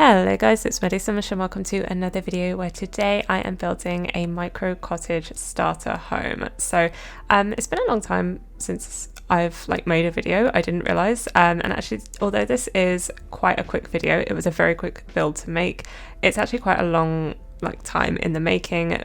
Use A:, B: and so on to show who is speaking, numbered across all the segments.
A: Hello guys, it's Melissa and welcome to another video where today I am building a micro cottage starter home. So it's been a long time since I've made a video. I didn't realize and actually, although this is quite a quick video, it was a very quick build to make. It's actually quite a long time in the making.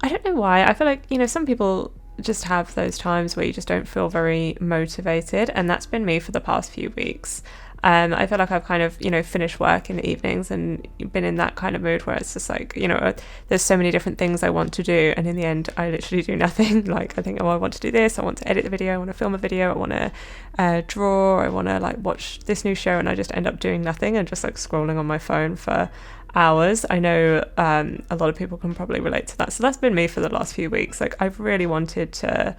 A: I don't know why. I feel like, some people just have those times where you just don't feel very motivated, and that's been me for the past few weeks. I feel like I've kind of, finished work in the evenings and been in that kind of mood where it's just there's so many different things I want to do, and in the end I literally do nothing. I think, oh, I want to do this, I want to edit the video, I want to film a video, I want to draw, I want to watch this new show, and I just end up doing nothing and just scrolling on my phone for hours. I know a lot of people can probably relate to that. So that's been me for the last few weeks. I've really wanted to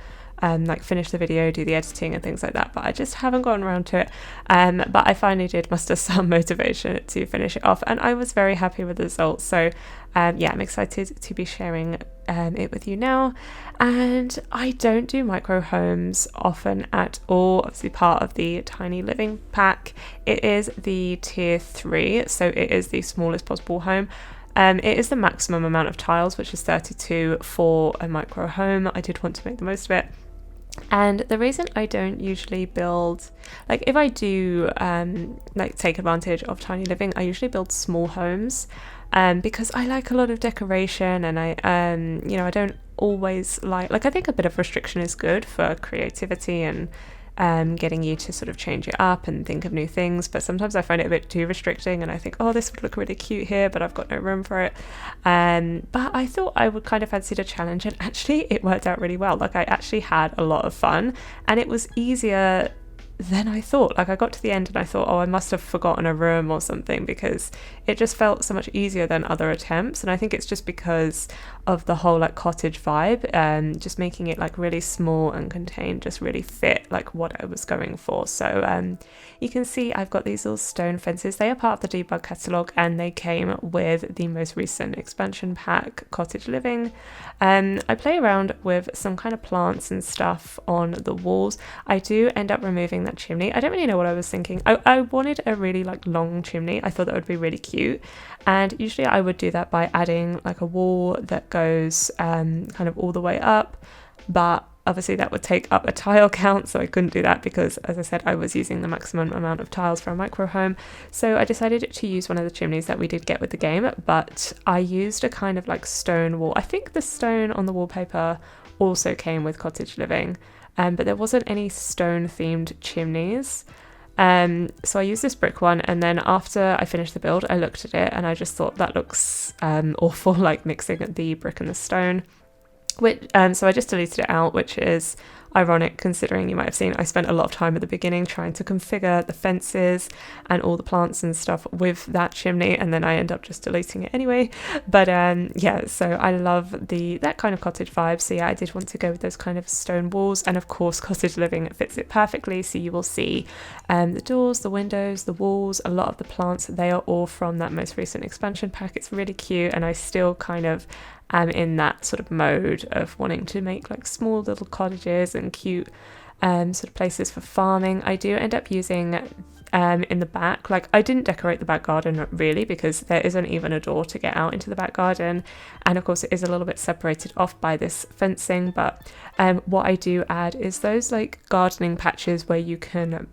A: finish the video, do the editing and things like that, but I just haven't gotten around to it. But I finally did muster some motivation to finish it off, and I was very happy with the results. So yeah, I'm excited to be sharing it with you now. And I don't do micro homes often at all. Obviously part of the tiny living pack, it is the tier 3, so it is the smallest possible home. It is the maximum amount of tiles, which is 32 for a micro home. I did want to make the most of it. And the reason I don't usually build, if I do take advantage of tiny living, I usually build small homes because I like a lot of decoration, and I don't always I think a bit of restriction is good for creativity and getting you to sort of change it up and think of new things. But sometimes I find it a bit too restricting, and I think, oh, this would look really cute here, but I've got no room for it. But I thought I would kind of fancy the challenge, and actually it worked out really well. I actually had a lot of fun, and it was easier than I thought. I got to the end and I thought, oh, I must have forgotten a room or something, because it just felt so much easier than other attempts. And I think it's just because of the whole cottage vibe, just making it really small and contained just really fit what I was going for. So you can see I've got these little stone fences. They are part of the debug catalog, and they came with the most recent expansion pack, Cottage Living. I play around with some kind of plants and stuff on the walls. I do end up removing that chimney. I don't really know what I was thinking. I wanted a really long chimney. I thought that would be really cute, and usually I would do that by adding a wall that goes kind of all the way up, but obviously that would take up a tile count, so I couldn't do that because, as I said, I was using the maximum amount of tiles for a micro home. So I decided to use one of the chimneys that we did get with the game, but I used a kind of stone wall. I think the stone on the wallpaper also came with Cottage Living, but there wasn't any stone themed chimneys. So I used this brick one, and then after I finished the build, I looked at it and I just thought that looks awful, mixing the brick and the stone. So I just deleted it out, which is ironic considering you might have seen I spent a lot of time at the beginning trying to configure the fences and all the plants and stuff with that chimney, and then I end up just deleting it anyway. But yeah, so I love that kind of cottage vibe. So yeah, I did want to go with those kind of stone walls, and of course Cottage Living fits it perfectly. So you will see the doors, the windows, the walls, a lot of the plants, they are all from that most recent expansion pack. It's really cute, and I still kind of am in that sort of mode of wanting to make small little cottages and cute sort of places for farming. I do end up using in the back, I didn't decorate the back garden really, because there isn't even a door to get out into the back garden, and of course it is a little bit separated off by this fencing. But what I do add is those gardening patches where you can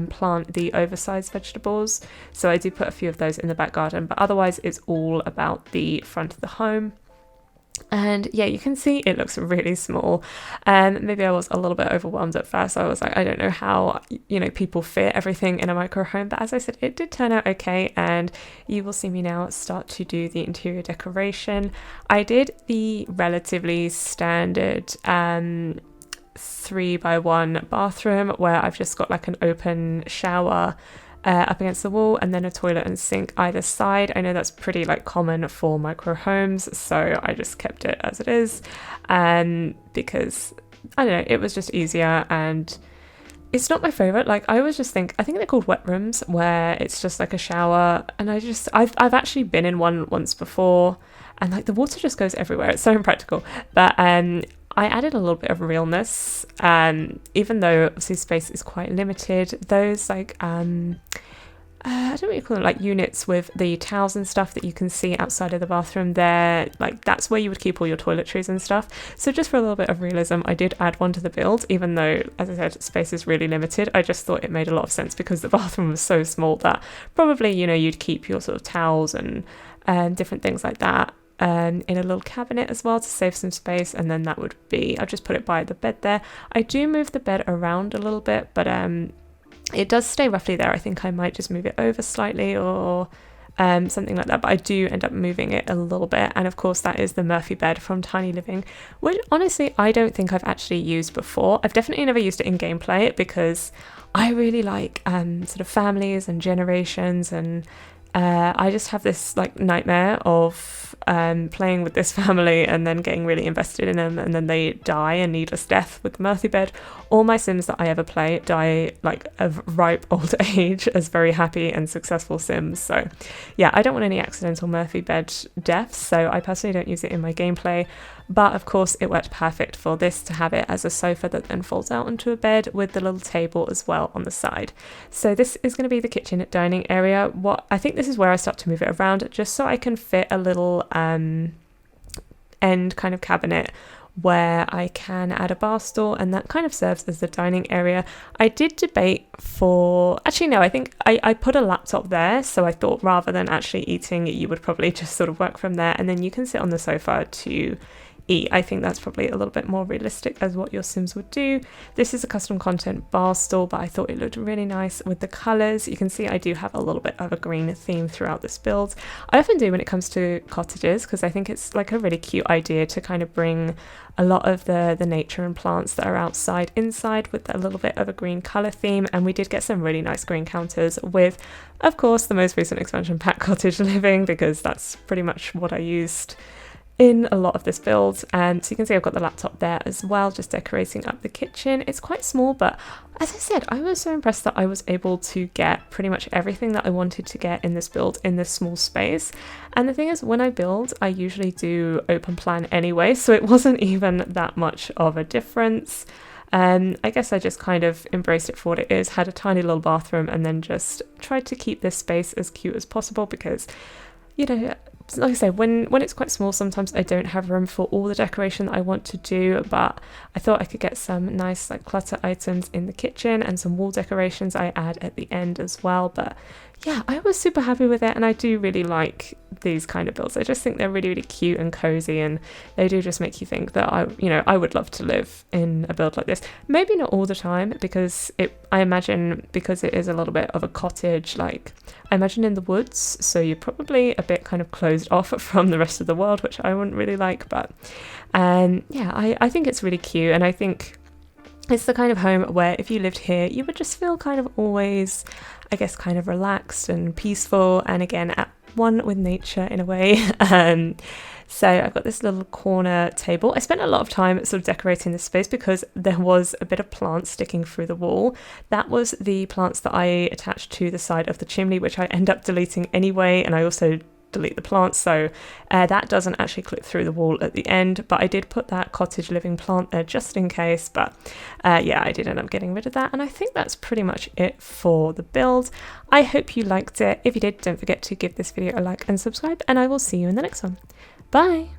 A: plant the oversized vegetables. So I do put a few of those in the back garden, but otherwise it's all about the front of the home. And yeah, you can see it looks really small. Maybe I was a little bit overwhelmed at first. I was I don't know how people fit everything in a micro home, but as I said, it did turn out okay, and you will see me now start to do the interior decoration. I did the relatively standard 3x1 bathroom where I've just got an open shower up against the wall, and then a toilet and sink either side. I know that's pretty common for micro homes, so I just kept it as it is, because I don't know, it was just easier, and it's not my favorite. I always just think, I think they're called wet rooms, where it's just a shower, and I've actually been in one once before, and the water just goes everywhere. It's so impractical. But I added a little bit of realness, even though obviously space is quite limited. Those I don't know what you call it, like units with the towels and stuff that you can see outside of the bathroom there. Like that's where you would keep all your toiletries and stuff. So just for a little bit of realism, I did add one to the build, even though, as I said, space is really limited. I just thought it made a lot of sense because the bathroom was so small that probably, you know, you'd keep your sort of towels and different things like that in a little cabinet as well to save some space. And then that would be, I'll just put it by the bed there. I do move the bed around a little bit, but it does stay roughly there. I think I might just move it over slightly or something like that, but I do end up moving it a little bit. And of course that is the Murphy bed from Tiny Living, which honestly I don't think I've actually used before. I've definitely never used it in gameplay because I really like sort of families and generations, and I just have this like nightmare of playing with this family and then getting really invested in them, and then they die a needless death with the Murphy bed. All my Sims that I ever play die like of ripe old age as very happy and successful Sims. So yeah, I don't want any accidental Murphy bed deaths, so I personally don't use it in my gameplay. But of course it worked perfect for this, to have it as a sofa that then folds out onto a bed with the little table as well on the side. So this is going to be the kitchen dining area. What I think this is where I start to move it around, just so I can fit a little end kind of cabinet where I can add a bar stool, and that kind of serves as the dining area. I did debate for, actually no, I think I put a laptop there, so I thought rather than actually eating, you would probably just sort of work from there, and then you can sit on the sofa to eat. I think that's probably a little bit more realistic as what your Sims would do. This is a custom content bar stool, but I thought it looked really nice with the colours. You can see I do have a little bit of a green theme throughout this build. I often do when it comes to cottages, because I think it's like a really cute idea to kind of bring a lot of the nature and plants that are outside inside with a little bit of a green colour theme. And we did get some really nice green counters with, of course, the most recent expansion pack, Cottage Living, because that's pretty much what I used in a lot of this build. So you can see I've got the laptop there as well, just decorating up the kitchen. It's quite small, but as I said, I was so impressed that I was able to get pretty much everything that I wanted to get in this build in this small space. And the thing is, when I build, I usually do open plan anyway, so it wasn't even that much of a difference. I guess I just kind of embraced it for what it is, had a tiny little bathroom, and then just tried to keep this space as cute as possible because, you know, like I say, when it's quite small, sometimes I don't have room for all the decoration that I want to do, but I thought I could get some nice like clutter items in the kitchen and some wall decorations I add at the end as well. But yeah, I was super happy with it, and I do really like these kind of builds. I just think they're really, really cute and cozy, and they do just make you think that I would love to live in a build like this. Maybe not all the time, because I imagine, because it is a little bit of a cottage, like I imagine in the woods, so you're probably a bit kind of closed off from the rest of the world, which I wouldn't really like. But yeah, I think it's really cute, and I think it's the kind of home where if you lived here, you would just feel kind of always, I guess, kind of relaxed and peaceful, and again, at one with nature in a way. So I've got this little corner table. I spent a lot of time sort of decorating this space because there was a bit of plants sticking through the wall. That was the plants that I attached to the side of the chimney, which I end up deleting anyway, and I also delete the plants, so that doesn't actually clip through the wall at the end, but I did put that Cottage Living plant there just in case. But yeah, I did end up getting rid of that, and I think that's pretty much it for the build. I hope you liked it. If you did, don't forget to give this video a like and subscribe, and I will see you in the next one. Bye!